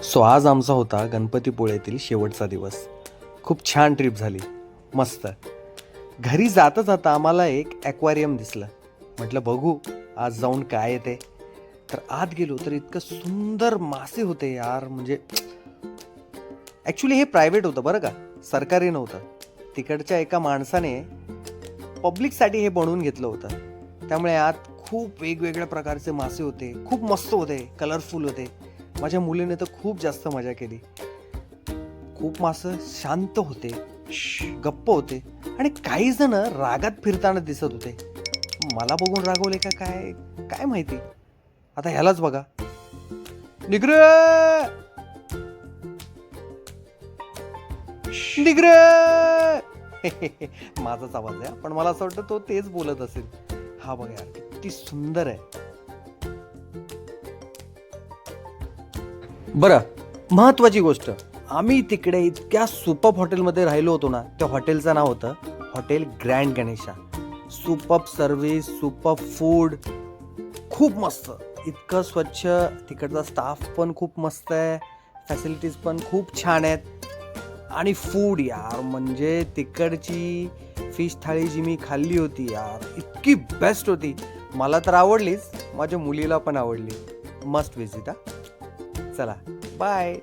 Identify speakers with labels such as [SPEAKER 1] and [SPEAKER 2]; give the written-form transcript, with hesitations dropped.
[SPEAKER 1] So आज आमचा होता गणपतीपुळेतील शेवटचा दिवस. खूप छान ट्रिप झाली, मस्त. घरी जाता जाता आम्हाला एक ॲक्वारियम दिसलं. म्हटलं बघू आज जाऊन काय येते. तर आत गेलो तर इतकं सुंदर मासे होते यार. म्हणजे ॲक्च्युली हे प्रायव्हेट होतं बरं का, सरकारी नव्हतं. तिकडच्या एका माणसाने पब्लिकसाठी हे बनवून घेतलं होतं. त्यामुळे आत खूप वेगवेगळ्या प्रकारचे मासे होते, खूप मस्त होते, कलरफुल होते. माझ्या मुलीने तर खूप जास्त मजा केली. खूप मासे शांत होते, गप्प होते आणि काही जण रागात फिरताना दिसत होते. मला बघून रागवले का काय काय माहिती. आता ह्यालाच बघा, निग्र निग्र माझाच आवाज आहे पण मला असं वाटतं तो तेच बोलत असेल. हा बघा यार किती सुंदर आहे. बरं, महत्वाची गोष्ट, आम्ही तिकडे इतक्या सुपर्ब हॉटेलमध्ये राहिलो होतो ना. त्या हॉटेलचं नाव होतं hotel grand Ganesha. Superb service, superb food, खूप मस्त, इतकं स्वच्छ. तिकडचा स्टाफ पण खूप मस्त आहे, फॅसिलिटीज पण खूप छान आहेत. आणि फूड यार, म्हणजे तिकडची फिश थाळी जी मी खाल्ली होती यार, इतकी बेस्ट होती. मला तर आवडलीच, माझ्या मुलीला पण आवडली. Must visit. हा, चला बाय.